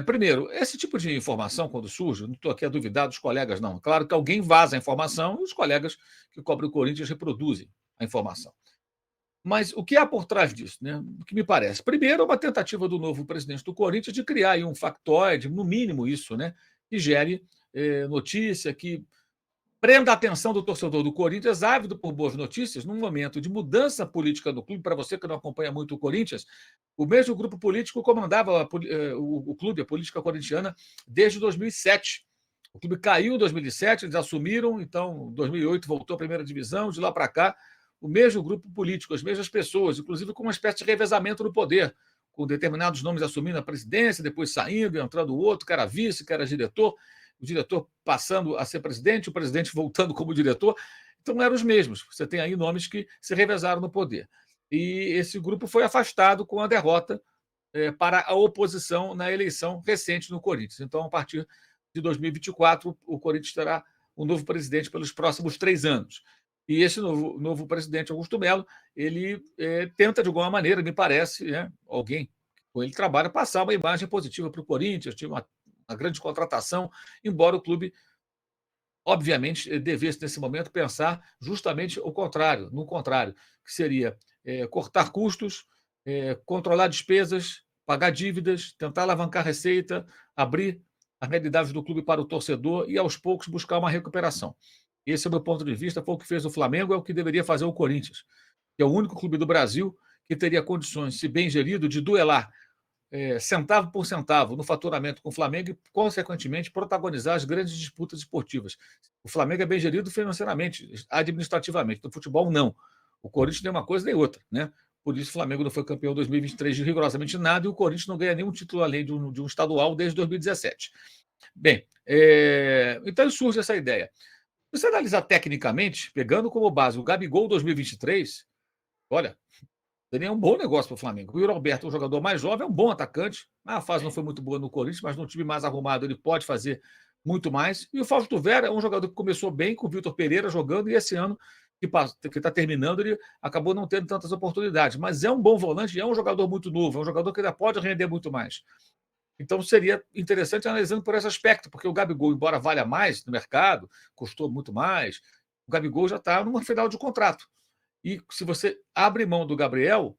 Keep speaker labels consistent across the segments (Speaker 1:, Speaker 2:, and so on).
Speaker 1: primeiro, esse tipo de informação, quando surge, não estou aqui a duvidar dos colegas, não. Claro que alguém vaza a informação e os colegas que cobrem o Corinthians reproduzem a informação. Mas o que há por trás disso, né? O que me parece? Primeiro, uma tentativa do novo presidente do Corinthians de criar aí um factoide, no mínimo isso, né? Que gere notícia, que prenda a atenção do torcedor do Corinthians, ávido por boas notícias, num momento de mudança política do clube. Para você que não acompanha muito o Corinthians, o mesmo grupo político comandava o clube, a política corintiana, desde 2007. O clube caiu em 2007, eles assumiram, então, em 2008 voltou à primeira divisão, de lá para cá, o mesmo grupo político, as mesmas pessoas, inclusive com uma espécie de revezamento no poder, com determinados nomes assumindo a presidência, depois saindo, entrando outro, que era vice, que era diretor, o diretor passando a ser presidente, o presidente voltando como diretor. Então, eram os mesmos. Você tem aí nomes que se revezaram no poder. E esse grupo foi afastado com a derrota para a oposição na eleição recente no Corinthians. Então, a partir de 2024, o Corinthians terá um novo presidente pelos próximos 3 anos. E esse novo presidente, Augusto Melo, ele tenta, de alguma maneira, me parece, alguém com ele trabalha, passar uma imagem positiva para o Corinthians, tinha uma grande contratação, embora o clube, obviamente, devesse, nesse momento, pensar justamente o contrário, no contrário, que seria cortar custos, controlar despesas, pagar dívidas, tentar alavancar receita, abrir a realidade do clube para o torcedor e, aos poucos, buscar uma recuperação. Esse é o meu ponto de vista, foi o que fez o Flamengo, é o que deveria fazer o Corinthians, que é o único clube do Brasil que teria condições, se bem gerido, de duelar centavo por centavo no faturamento com o Flamengo e, consequentemente, protagonizar as grandes disputas esportivas. O Flamengo é bem gerido financeiramente, administrativamente. No futebol, não. O Corinthians nem uma coisa nem outra, né? Por isso, o Flamengo não foi campeão em 2023 de rigorosamente nada e o Corinthians não ganha nenhum título além de um estadual desde 2017. Bem, então surge essa ideia. Se você analisar tecnicamente, pegando como base o Gabigol 2023, olha, seria um bom negócio para o Flamengo. O Yuri Alberto é um jogador mais jovem, é um bom atacante. A fase não foi muito boa no Corinthians, mas num time mais arrumado ele pode fazer muito mais. E o Fausto Vera é um jogador que começou bem com o Vitor Pereira jogando, e esse ano que está terminando, ele acabou não tendo tantas oportunidades. Mas é um bom volante, é um jogador muito novo, é um jogador que ainda pode render muito mais. Então seria interessante analisando por esse aspecto, porque o Gabigol, embora valha mais no mercado, custou muito mais, o Gabigol já está numa final de contrato. E se você abre mão do Gabriel,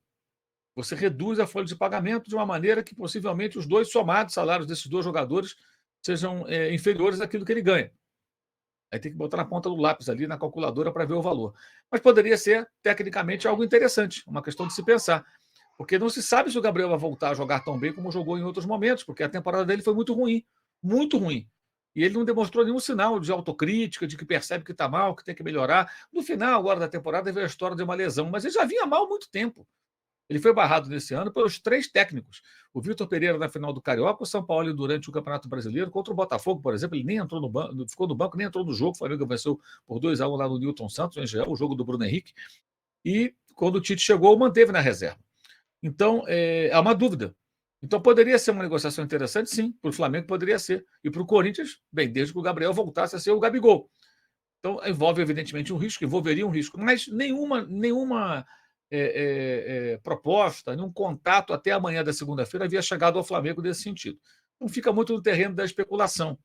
Speaker 1: você reduz a folha de pagamento de uma maneira que possivelmente os dois somados salários desses dois jogadores sejam inferiores àquilo que ele ganha. Aí tem que botar na ponta do lápis ali na calculadora para ver o valor. Mas poderia ser, tecnicamente, algo interessante, uma questão de se pensar. Porque não se sabe se o Gabriel vai voltar a jogar tão bem como jogou em outros momentos, porque a temporada dele foi muito ruim, muito ruim. E ele não demonstrou nenhum sinal de autocrítica, de que percebe que está mal, que tem que melhorar. No final, agora da temporada, veio a história de uma lesão, mas ele já vinha mal há muito tempo. Ele foi barrado nesse ano pelos 3 técnicos. O Vitor Pereira na final do Carioca, o São Paulo durante o Campeonato Brasileiro, contra o Botafogo, por exemplo, ele nem entrou no banco, ficou no banco, nem entrou no jogo. O Flamengo venceu por 2-1 lá no Newton Santos, em Israel, o jogo do Bruno Henrique. E quando o Tite chegou, manteve na reserva. Então, há uma dúvida. Então, poderia ser uma negociação interessante, sim. Para o Flamengo, poderia ser. E para o Corinthians, bem, desde que o Gabriel voltasse a ser o Gabigol. Então, envolve, evidentemente, um risco, envolveria um risco. Mas nenhuma proposta, nenhum contato até amanhã da segunda-feira havia chegado ao Flamengo nesse sentido. Então, fica muito no terreno da especulação,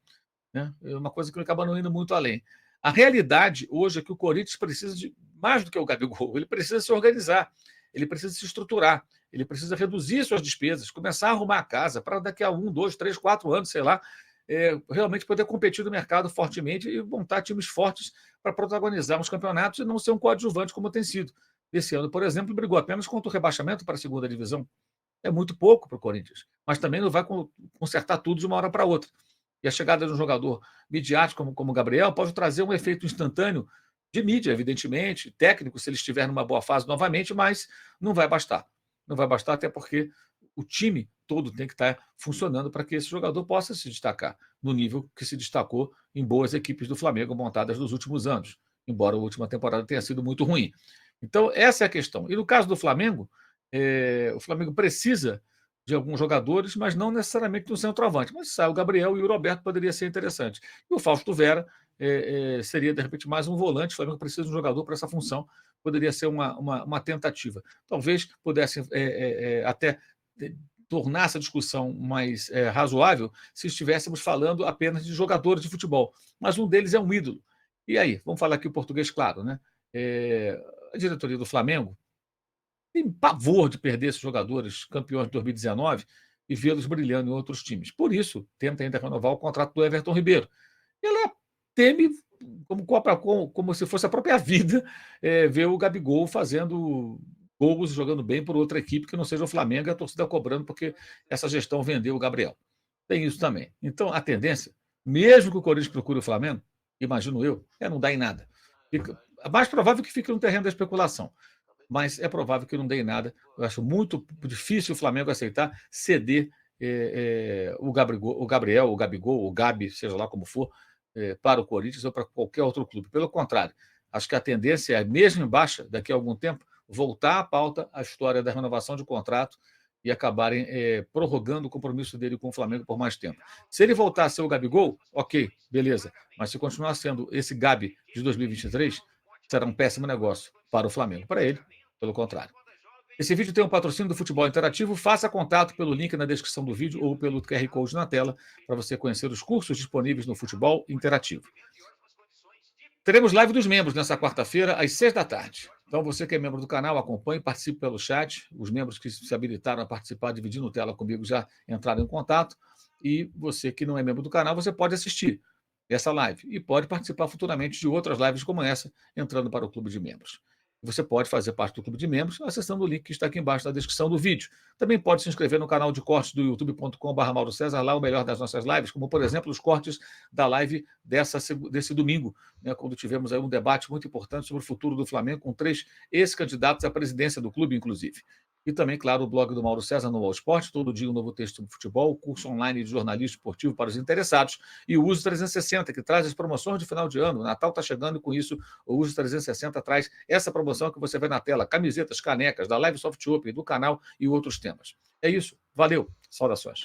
Speaker 1: né? É uma coisa que acaba não indo muito além. A realidade hoje é que o Corinthians precisa de mais do que o Gabigol, ele precisa se organizar, ele precisa se estruturar, ele precisa reduzir suas despesas, começar a arrumar a casa para daqui a 1, 2, 3, 4 anos, sei lá, realmente poder competir no mercado fortemente e montar times fortes para protagonizar os campeonatos e não ser um coadjuvante como tem sido. Esse ano, por exemplo, brigou apenas contra o rebaixamento para a segunda divisão. É muito pouco para o Corinthians, mas também não vai consertar tudo de uma hora para outra. E a chegada de um jogador midiático como o Gabriel pode trazer um efeito instantâneo de mídia, evidentemente, técnico, se ele estiver numa boa fase novamente, mas não vai bastar. Não vai bastar, até porque o time todo tem que estar funcionando para que esse jogador possa se destacar no nível que se destacou em boas equipes do Flamengo montadas nos últimos anos, embora a última temporada tenha sido muito ruim. Então, essa é a questão. E no caso do Flamengo, o Flamengo precisa de alguns jogadores, mas não necessariamente de um centroavante. Mas sai o Gabriel e o Roberto poderia ser interessante. E o Fausto Vera seria, de repente, mais um volante. O Flamengo precisa de um jogador para essa função. Poderia ser uma tentativa. Talvez pudesse até tornar essa discussão mais razoável se estivéssemos falando apenas de jogadores de futebol. Mas um deles é um ídolo. E aí? Vamos falar aqui o português claro, né? A diretoria do Flamengo tem pavor de perder esses jogadores campeões de 2019 e vê-los brilhando em outros times. Por isso, tenta ainda renovar o contrato do Everton Ribeiro. Ela teme, como se fosse a própria vida, ver o Gabigol fazendo gols e jogando bem por outra equipe que não seja o Flamengo e a torcida cobrando porque essa gestão vendeu o Gabriel. Tem isso também. Então, a tendência, mesmo que o Corinthians procure o Flamengo, imagino eu, não dá em nada. É mais provável que fique no terreno da especulação, mas é provável que não dê em nada. Eu acho muito difícil o Flamengo aceitar ceder o Gabriel, o Gabigol, o Gabi, seja lá como for, para o Corinthians ou para qualquer outro clube. Pelo contrário, acho que a tendência é, mesmo em baixa, daqui a algum tempo, voltar à pauta a história da renovação de contrato e acabarem prorrogando o compromisso dele com o Flamengo por mais tempo. Se ele voltar a ser o Gabigol, ok, beleza. Mas se continuar sendo esse Gabi de 2023, será um péssimo negócio para o Flamengo. Para ele, pelo contrário. Esse vídeo tem um patrocínio do Futebol Interativo. Faça contato pelo link na descrição do vídeo ou pelo QR Code na tela para você conhecer os cursos disponíveis no Futebol Interativo. Teremos live dos membros nessa quarta-feira, às 6 da tarde. Então, você que é membro do canal, acompanhe, participe pelo chat. Os membros que se habilitaram a participar, dividindo tela comigo, já entraram em contato. E você que não é membro do canal, você pode assistir essa live e pode participar futuramente de outras lives como essa, entrando para o Clube de Membros. Você pode fazer parte do Clube de Membros acessando o link que está aqui embaixo na descrição do vídeo. Também pode se inscrever no canal de cortes do youtube.com/Mauro César, lá o melhor das nossas lives, como, por exemplo, os cortes da live desse domingo, né, quando tivemos aí um debate muito importante sobre o futuro do Flamengo, com 3 ex-candidatos à presidência do clube, inclusive. E também, claro, o blog do Mauro César no All Sport, todo dia um novo texto sobre futebol, curso online de jornalismo esportivo para os interessados, e o Uso 360, que traz as promoções de final de ano. O Natal está chegando e, com isso, o Uso 360 traz essa promoção que você vê na tela, camisetas, canecas, da Live Soft Open, do canal e outros temas. É isso. Valeu. Saudações.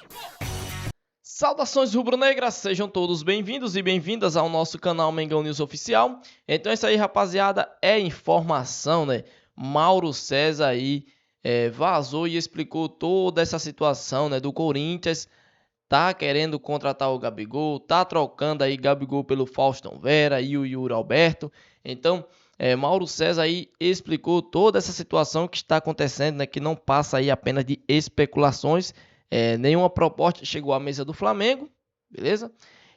Speaker 2: Saudações rubro-negras, sejam todos bem-vindos e bem-vindas ao nosso canal Mengão News Oficial. Então é isso aí, rapaziada, é informação, né? Mauro César aí vazou e explicou toda essa situação, né, do Corinthians. Tá querendo contratar o Gabigol, tá trocando aí Gabigol pelo Faustão Vera e o Yuri Alberto. Então, Mauro César aí explicou toda essa situação que está acontecendo, né, que não passa aí apenas de especulações. Nenhuma proposta chegou à mesa do Flamengo, beleza?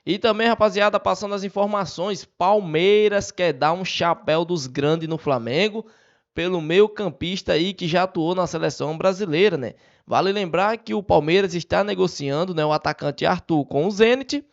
Speaker 2: E também, rapaziada, passando as informações, Palmeiras quer dar um chapéu dos grandes no Flamengo pelo meio-campista aí que já atuou na seleção brasileira, né? Vale lembrar que o Palmeiras está negociando, né, o atacante Arthur com o Zenit,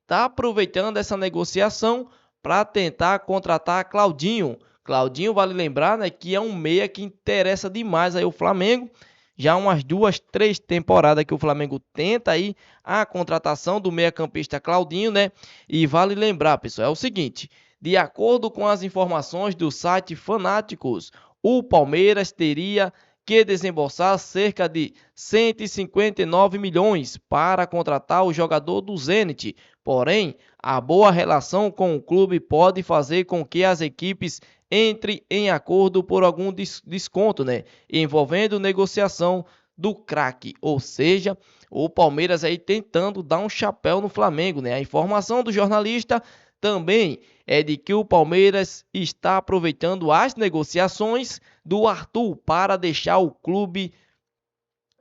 Speaker 2: tá aproveitando essa negociação para tentar contratar Claudinho. Claudinho, vale lembrar, né, que é um meia que interessa demais aí o Flamengo. Já umas 2, 3 temporadas que o Flamengo tenta aí a contratação do meia-campista Claudinho, né? E vale lembrar, pessoal, é o seguinte: de acordo com as informações do site Fanáticos, o Palmeiras teria que desembolsar cerca de 159 milhões para contratar o jogador do Zenit. Porém, a boa relação com o clube pode fazer com que as equipes entrem em acordo por algum desconto, né, envolvendo negociação do craque. Ou seja, o Palmeiras aí tentando dar um chapéu no Flamengo, né? A informação do jornalista também é de que o Palmeiras está aproveitando as negociações do Arthur para deixar o clube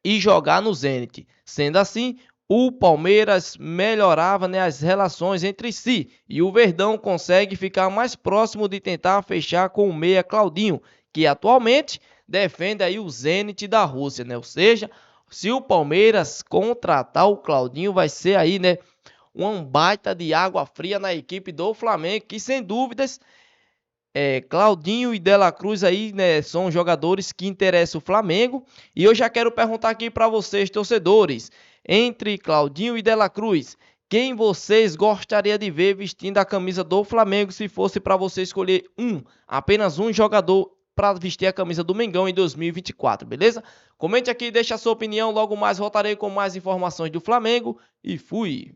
Speaker 2: e jogar no Zenit. Sendo assim, o Palmeiras melhorava, né, as relações entre si e o Verdão consegue ficar mais próximo de tentar fechar com o meia Claudinho, que atualmente defende aí o Zenit da Rússia, né? Ou seja, se o Palmeiras contratar o Claudinho, vai ser aí, né, uma baita de água fria na equipe do Flamengo, que sem dúvidas, Claudinho e De La Cruz aí, né, são jogadores que interessam o Flamengo. E eu já quero perguntar aqui para vocês, torcedores, entre Claudinho e De La Cruz, quem vocês gostariam de ver vestindo a camisa do Flamengo se fosse para você escolher apenas um jogador para vestir a camisa do Mengão em 2024, beleza? Comente aqui, deixa a sua opinião, logo mais voltarei com mais informações do Flamengo e fui!